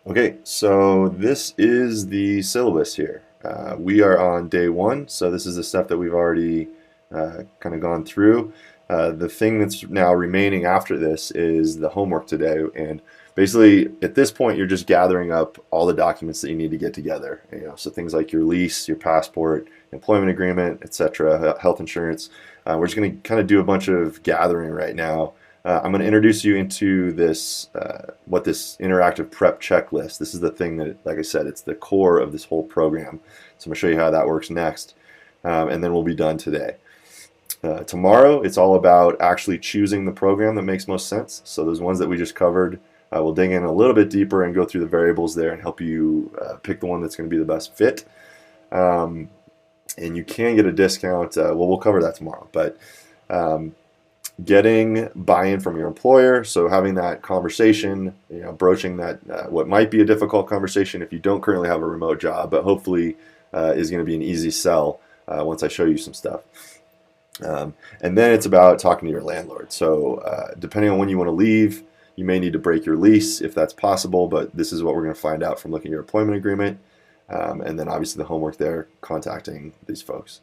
Okay, so this is the syllabus here. We are on day one, so this is the stuff that we've already kind of gone through. The thing that's now remaining after this is the homework today, and basically at this point you're just gathering up all the documents that you need to get together. So things like your lease, your passport, employment agreement, etc., health insurance. We're just going to kind of do a bunch of gathering right now. I'm going to introduce you into this, what this interactive prep checklist. This is the thing that, like I said, it's the core of this whole program. So I'm going to show you how that works next, and then we'll be done today. Tomorrow, it's all about actually choosing the program that makes most sense. So those ones that we just covered, we'll dig in a little bit deeper and go through the variables there and help you pick the one that's going to be the best fit. And you can get a discount. Well, we'll cover that tomorrow, but getting buy-in from your employer, so having that conversation, broaching that what might be a difficult conversation if you don't currently have a remote job, but hopefully is going to be an easy sell once I show you some stuff. And then it's about talking to your landlord. So depending on when you want to leave, you may need to break your lease if that's possible, but this is what we're going to find out from looking at your employment agreement. And then obviously the homework there, contacting these folks.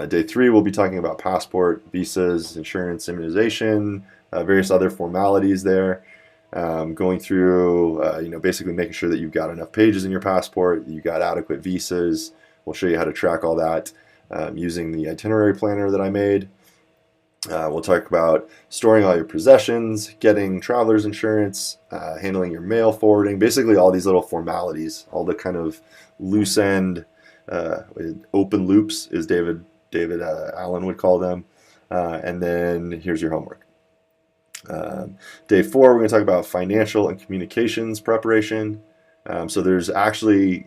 Day 3, we'll be talking about passport, visas, insurance, immunization, various other formalities there. Going through, basically making sure that you've got enough pages in your passport, that you've got adequate visas. We'll show you how to track all that using the itinerary planner that I made. We'll talk about storing all your possessions, getting traveler's insurance, handling your mail forwarding, basically all these little formalities, all the kind of loose end, open loops, as David Allen would call them. And then here's your homework. Day 4, we're going to talk about financial and communications preparation. So there's actually,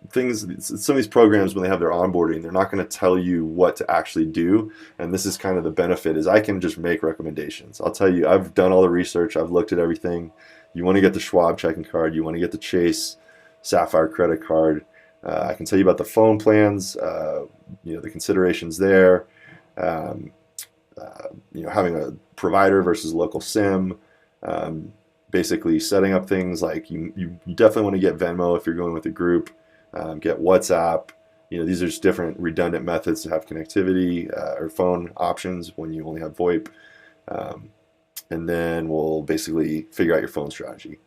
things, some of these programs, when they have their onboarding, they're not going to tell you what to actually do. And this is kind of the benefit, is I can just make recommendations. I'll tell you, I've done all the research, I've looked at everything. You want to get the Schwab checking card, you want to get the Chase Sapphire credit card. I can tell you about the phone plans, the considerations there. Having a provider versus local SIM. Basically setting up things like you definitely want to get Venmo if you're going with a group. Get WhatsApp. These are just different redundant methods to have connectivity or phone options when you only have VoIP. And then we'll basically figure out your phone strategy.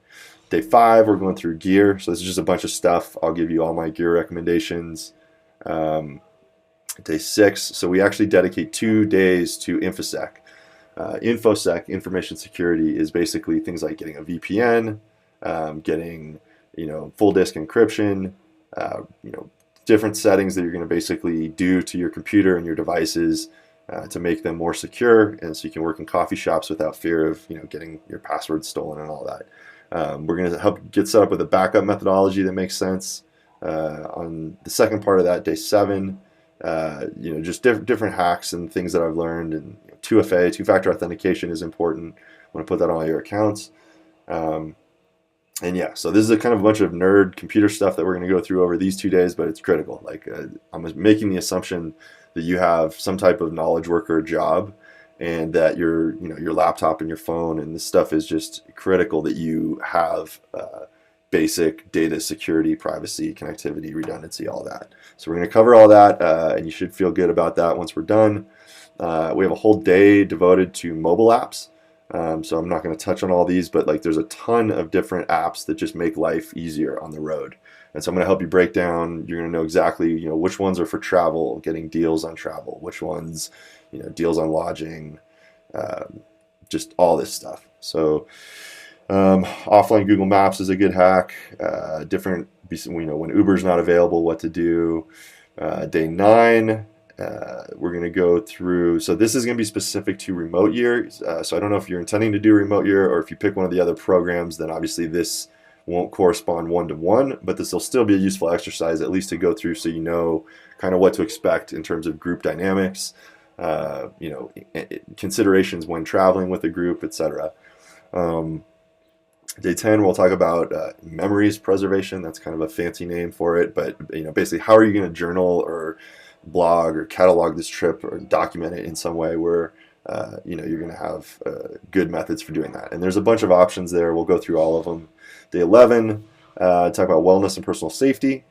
Day 5, we're going through gear. So this is just a bunch of stuff. I'll give you all my gear recommendations. Day 6, so we actually dedicate 2 days to InfoSec. InfoSec, information security, is basically things like getting a VPN, getting full disk encryption, different settings that you're going to basically do to your computer and your devices to make them more secure, and so you can work in coffee shops without fear of getting your password stolen and all that. We're going to help get set up with a backup methodology that makes sense. On the second part of that, day 7, just different hacks and things that I've learned. And 2FA, two-factor authentication, is important. I want to put that on all your accounts. And yeah, so this is a kind of a bunch of nerd computer stuff that we're going to go through over these 2 days, but it's critical. Like I'm making the assumption that you have some type of knowledge work or job, and that your laptop and your phone and this stuff is just critical that you have basic data security, privacy, connectivity, redundancy, all that. So we're going to cover all that, and you should feel good about that once we're done. We have a whole day devoted to mobile apps. So I'm not going to touch on all these, but there's a ton of different apps that just make life easier on the road. And so I'm going to help you break down. You're going to know exactly, which ones are for travel, getting deals on travel, which ones, deals on lodging, just all this stuff. So offline Google Maps is a good hack. Different, when Uber's not available, what to do. Day 9. We're going to go through, so this is going to be specific to remote year. So I don't know if you're intending to do remote year, or if you pick one of the other programs, then obviously this won't correspond one-to-one, but this will still be a useful exercise at least to go through, so you know kind of what to expect in terms of group dynamics, considerations when traveling with a group, etc. Day 10, we'll talk about memories preservation. That's kind of a fancy name for it, but basically how are you going to journal or blog or catalog this trip or document it in some way where you're going to have good methods for doing that. And there's a bunch of options there. We'll go through all of them. Day 11, talk about wellness and personal safety.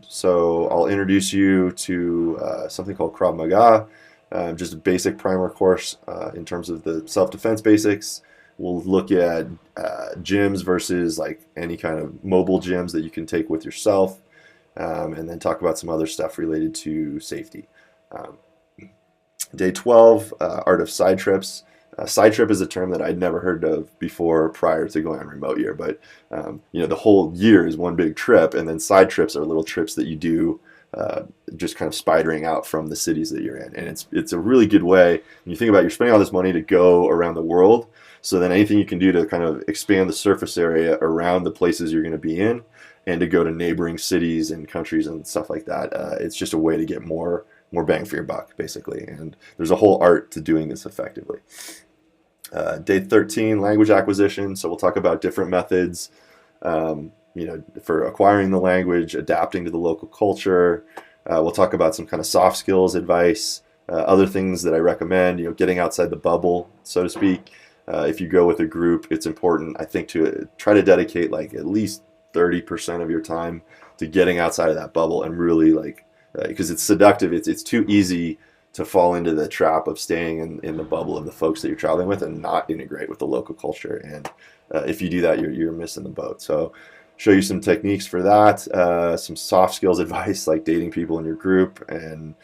So I'll introduce you to something called Krav Maga, just a basic primer course in terms of the self-defense basics. We'll look at gyms versus like any kind of mobile gyms that you can take with yourself, and then talk about some other stuff related to safety. Day 12, art of side trips. Side trip is a term that I'd never heard of before prior to going on remote year, but the whole year is one big trip, and then side trips are little trips that you do just kind of spidering out from the cities that you're in. And it's a really good way. When you think about it, you're spending all this money to go around the world, so then anything you can do to kind of expand the surface area around the places you're going to be in and to go to neighboring cities and countries and stuff like that, it's just a way to get more bang for your buck, basically. And there's a whole art to doing this effectively. Day 13, language acquisition. So we'll talk about different methods, for acquiring the language, adapting to the local culture. We'll talk about some kind of soft skills advice, other things that I recommend, getting outside the bubble, so to speak. If you go with a group, it's important, I think, to try to dedicate like at least 30% of your time to getting outside of that bubble and really because it's seductive. It's too easy to fall into the trap of staying in the bubble of the folks that you're traveling with and not integrate with the local culture. And if you do that, you're missing the boat. So show you some techniques for that, some soft skills advice like dating people in your group, and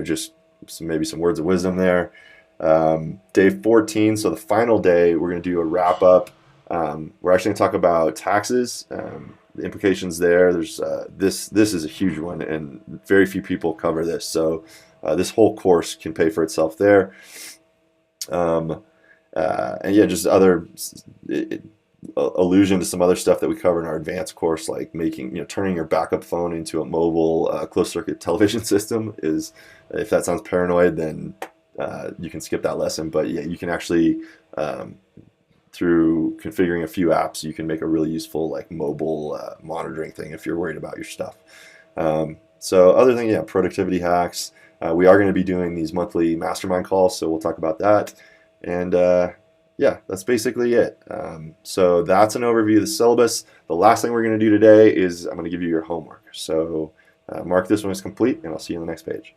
just maybe some words of wisdom there. Day 14, so the final day, we're going to do a wrap up. We're actually going to talk about taxes, the implications there. There's this is a huge one, and very few people cover this. So this whole course can pay for itself there. And yeah, just other allusion to some other stuff that we cover in our advanced course, like turning your backup phone into a mobile closed circuit television system. Is, if that sounds paranoid, then you can skip that lesson. But yeah, you can actually through configuring a few apps, you can make a really useful mobile monitoring thing if you're worried about your stuff. So other thing, yeah, productivity hacks. We are going to be doing these monthly mastermind calls, so we'll talk about that. And yeah, that's basically it. So that's an overview of the syllabus. The last thing we're going to do today is I'm going to give you your homework. So mark this one as complete, and I'll see you on the next page.